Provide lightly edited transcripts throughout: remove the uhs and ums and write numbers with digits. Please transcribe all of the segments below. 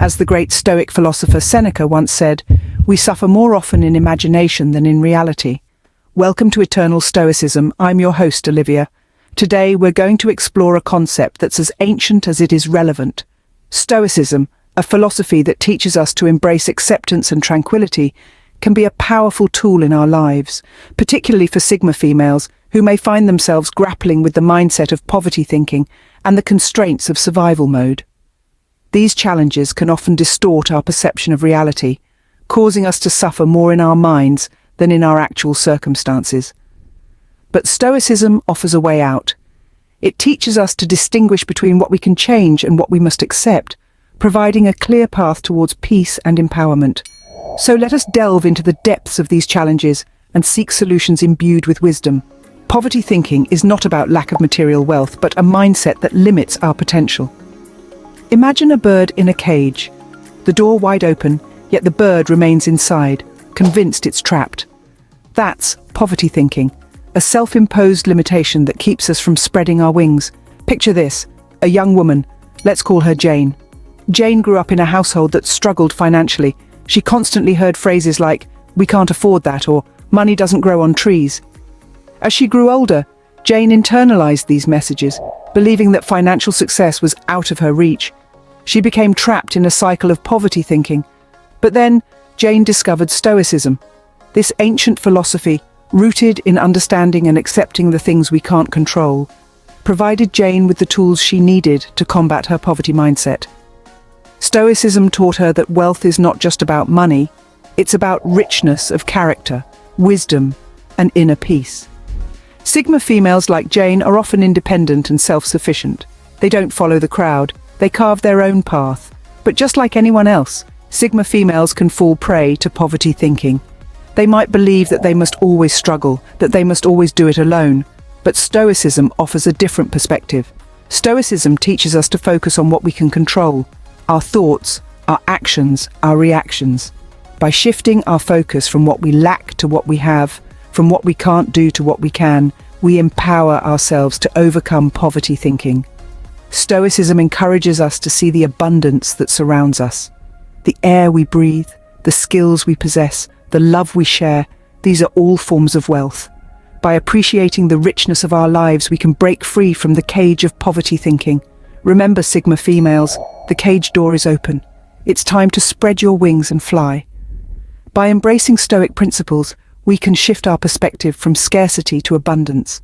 As the great Stoic philosopher Seneca once said, we suffer more often in imagination than in reality. Welcome to Eternal Stoicism. I'm your host, Olivia. Today we're going to explore a concept that's as ancient as it is relevant. Stoicism, a philosophy that teaches us to embrace acceptance and tranquility, can be a powerful tool in our lives, particularly for Sigma females who may find themselves grappling with the mindset of poverty thinking and the constraints of survival mode. These challenges can often distort our perception of reality, causing us to suffer more in our minds than in our actual circumstances. But Stoicism offers a way out. It teaches us to distinguish between what we can change and what we must accept, providing a clear path towards peace and empowerment. So let us delve into the depths of these challenges and seek solutions imbued with wisdom. Poverty thinking is not about lack of material wealth, but a mindset that limits our potential. Imagine a bird in a cage, the door wide open, yet the bird remains inside, convinced it's trapped. That's poverty thinking, a self-imposed limitation that keeps us from spreading our wings. Picture this, a young woman, let's call her Jane. Jane grew up in a household that struggled financially. She constantly heard phrases like, "We can't afford that," or "Money doesn't grow on trees." As she grew older, Jane internalized these messages, believing that financial success was out of her reach. She became trapped in a cycle of poverty thinking. But then, Jane discovered Stoicism. This ancient philosophy, rooted in understanding and accepting the things we can't control, provided Jane with the tools she needed to combat her poverty mindset. Stoicism taught her that wealth is not just about money, it's about richness of character, wisdom, and inner peace. Sigma females like Jane are often independent and self-sufficient. They don't follow the crowd. They carve their own path. But just like anyone else, Sigma females can fall prey to poverty thinking. They might believe that they must always struggle, that they must always do it alone. But Stoicism offers a different perspective. Stoicism teaches us to focus on what we can control, our thoughts, our actions, our reactions. By shifting our focus from what we lack to what we have, from what we can't do to what we can, we empower ourselves to overcome poverty thinking. Stoicism encourages us to see the abundance that surrounds us. The air we breathe, the skills we possess, the love we share, these are all forms of wealth. By appreciating the richness of our lives, we can break free from the cage of poverty thinking. Remember, Sigma females, the cage door is open. It's time to spread your wings and fly. By embracing Stoic principles, we can shift our perspective from scarcity to abundance.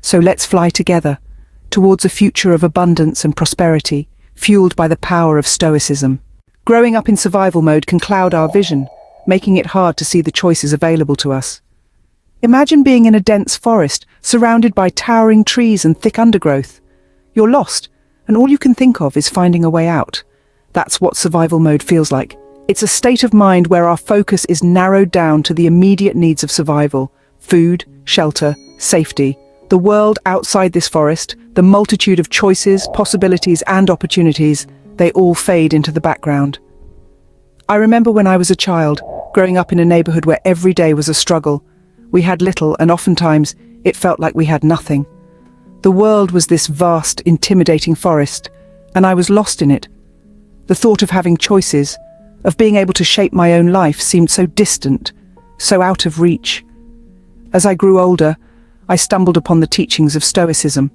So let's fly together towards a future of abundance and prosperity, fueled by the power of Stoicism. Growing up in survival mode can cloud our vision, making it hard to see the choices available to us. Imagine being in a dense forest, surrounded by towering trees and thick undergrowth. You're lost, and all you can think of is finding a way out. That's what survival mode feels like. It's a state of mind where our focus is narrowed down to the immediate needs of survival: food, shelter, safety. The world outside this forest, the multitude of choices, possibilities, and opportunities, they all fade into the background. I remember when I was a child, growing up in a neighborhood where every day was a struggle. We had little, and oftentimes it felt like we had nothing. The world was this vast, intimidating forest, and I was lost in it. The thought of having choices, of being able to shape my own life, seemed so distant, so out of reach. As I grew older, I stumbled upon the teachings of Stoicism.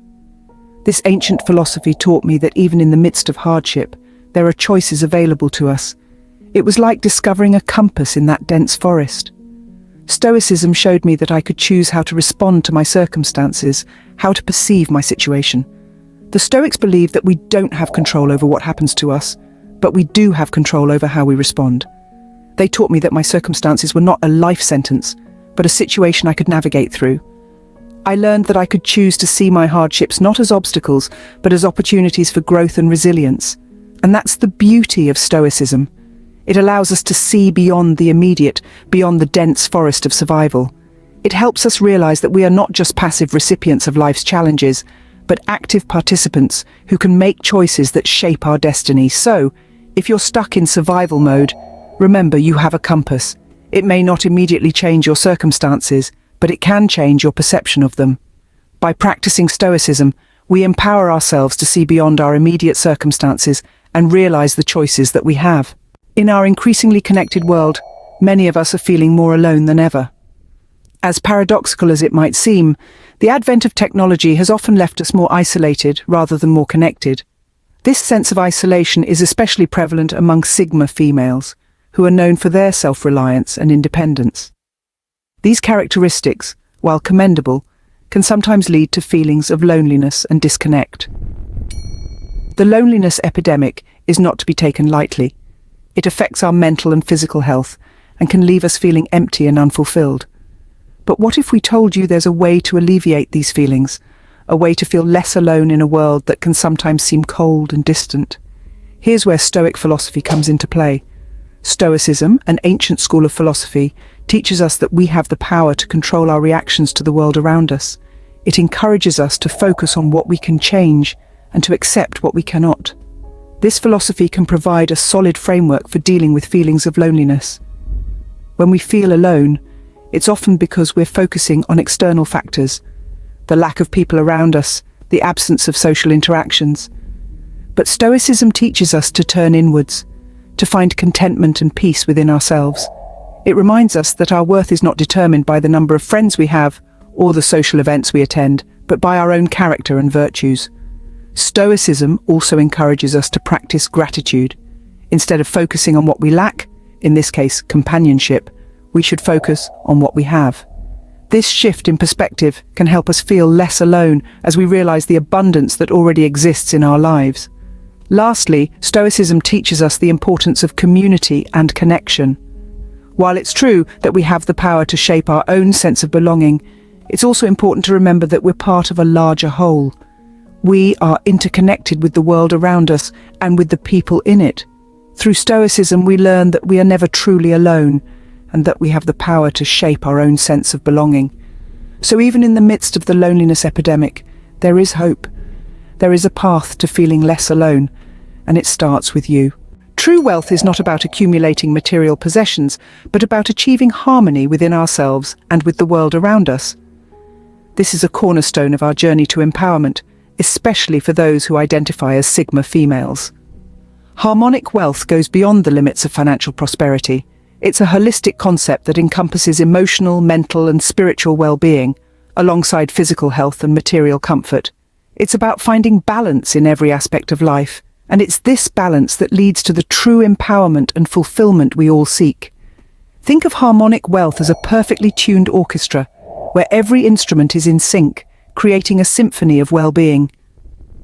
This ancient philosophy taught me that even in the midst of hardship, there are choices available to us. It was like discovering a compass in that dense forest. Stoicism showed me that I could choose how to respond to my circumstances, how to perceive my situation. The Stoics believe that we don't have control over what happens to us, but we do have control over how we respond. They taught me that my circumstances were not a life sentence, but a situation I could navigate through. I learned that I could choose to see my hardships not as obstacles, but as opportunities for growth and resilience. And that's the beauty of Stoicism. It allows us to see beyond the immediate, beyond the dense forest of survival. It helps us realize that we are not just passive recipients of life's challenges, but active participants who can make choices that shape our destiny. So, if you're stuck in survival mode, remember you have a compass. It may not immediately change your circumstances, but it can change your perception of them. By practicing Stoicism, we empower ourselves to see beyond our immediate circumstances and realize the choices that we have. In our increasingly connected world, many of us are feeling more alone than ever. As paradoxical as it might seem, the advent of technology has often left us more isolated rather than more connected. This sense of isolation is especially prevalent among Sigma females, who are known for their self-reliance and independence. These characteristics, while commendable, can sometimes lead to feelings of loneliness and disconnect. The loneliness epidemic is not to be taken lightly. It affects our mental and physical health and can leave us feeling empty and unfulfilled. But what if we told you there's a way to alleviate these feelings, a way to feel less alone in a world that can sometimes seem cold and distant? Here's where Stoic philosophy comes into play. Stoicism, an ancient school of philosophy, teaches us that we have the power to control our reactions to the world around us. It encourages us to focus on what we can change and to accept what we cannot. This philosophy can provide a solid framework for dealing with feelings of loneliness. When we feel alone, it's often because we're focusing on external factors, the lack of people around us, the absence of social interactions. But Stoicism teaches us to turn inwards, to find contentment and peace within ourselves. It reminds us that our worth is not determined by the number of friends we have or the social events we attend, but by our own character and virtues. Stoicism also encourages us to practice gratitude. Instead of focusing on what we lack, in this case companionship, we should focus on what we have. This shift in perspective can help us feel less alone as we realize the abundance that already exists in our lives. Lastly, Stoicism teaches us the importance of community and connection. While it's true that we have the power to shape our own sense of belonging, it's also important to remember that we're part of a larger whole. We are interconnected with the world around us and with the people in it. Through Stoicism, we learn that we are never truly alone, and that we have the power to shape our own sense of belonging. So even in the midst of the loneliness epidemic, there is hope. There is a path to feeling less alone, and it starts with you. True wealth is not about accumulating material possessions, but about achieving harmony within ourselves and with the world around us. This is a cornerstone of our journey to empowerment, especially for those who identify as Sigma females. Harmonic wealth goes beyond the limits of financial prosperity. It's a holistic concept that encompasses emotional, mental, and spiritual well-being, alongside physical health and material comfort. It's about finding balance in every aspect of life, and it's this balance that leads to the true empowerment and fulfillment we all seek. Think of harmonic wealth as a perfectly tuned orchestra, where every instrument is in sync, creating a symphony of well-being.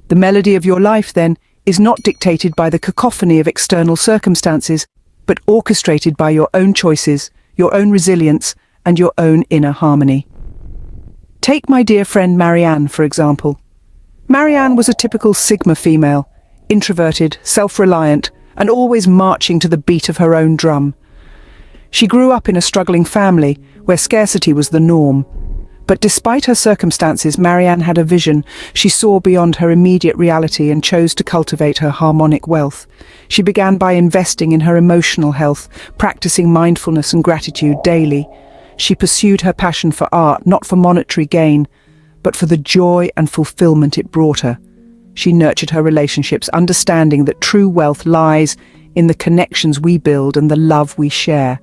The melody of your life, then, is not dictated by the cacophony of external circumstances, but orchestrated by your own choices, your own resilience, and your own inner harmony. Take my dear friend Marianne, for example. Marianne was a typical Sigma female, introverted, self-reliant, and always marching to the beat of her own drum. She grew up in a struggling family where scarcity was the norm. But despite her circumstances, Marianne had a vision. She saw beyond her immediate reality and chose to cultivate her harmonic wealth. She began by investing in her emotional health, practicing mindfulness and gratitude daily. She pursued her passion for art, not for monetary gain, but for the joy and fulfillment it brought her. She nurtured her relationships, understanding that true wealth lies in the connections we build and the love we share.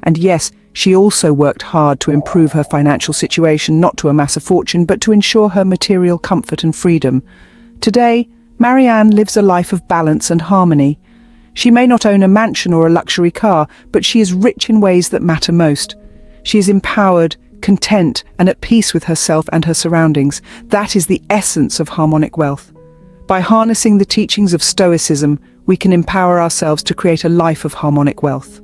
And yes, she also worked hard to improve her financial situation, not to amass a fortune, but to ensure her material comfort and freedom. Today, Marianne lives a life of balance and harmony. She may not own a mansion or a luxury car, but she is rich in ways that matter most. She is empowered, content, and at peace with herself and her surroundings. That is the essence of harmonic wealth. By harnessing the teachings of Stoicism, we can empower ourselves to create a life of harmonic wealth.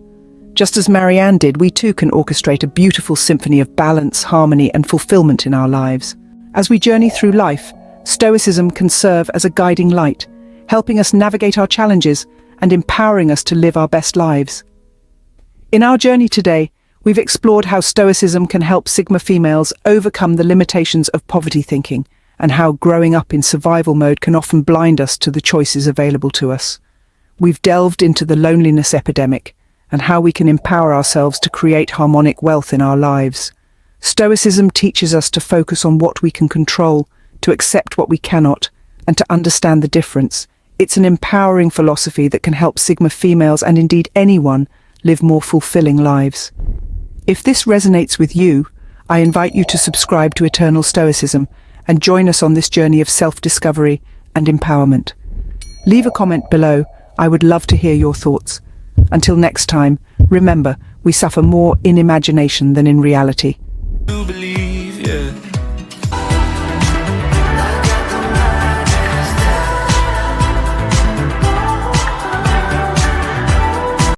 Just as Marianne did, we too can orchestrate a beautiful symphony of balance, harmony, and fulfillment in our lives. As we journey through life, Stoicism can serve as a guiding light, helping us navigate our challenges and empowering us to live our best lives. In our journey today, we've explored how Stoicism can help Sigma females overcome the limitations of poverty thinking, and how growing up in survival mode can often blind us to the choices available to us. We've delved into the loneliness epidemic, and how we can empower ourselves to create harmonic wealth in our lives. Stoicism teaches us to focus on what we can control, to accept what we cannot, and to understand the difference. It's an empowering philosophy that can help Sigma females and indeed anyone live more fulfilling lives. If this resonates with you, I invite you to subscribe to Eternal Stoicism and join us on this journey of self-discovery and empowerment. Leave a comment below. I would love to hear your thoughts. Until next time, remember, we suffer more in imagination than in reality.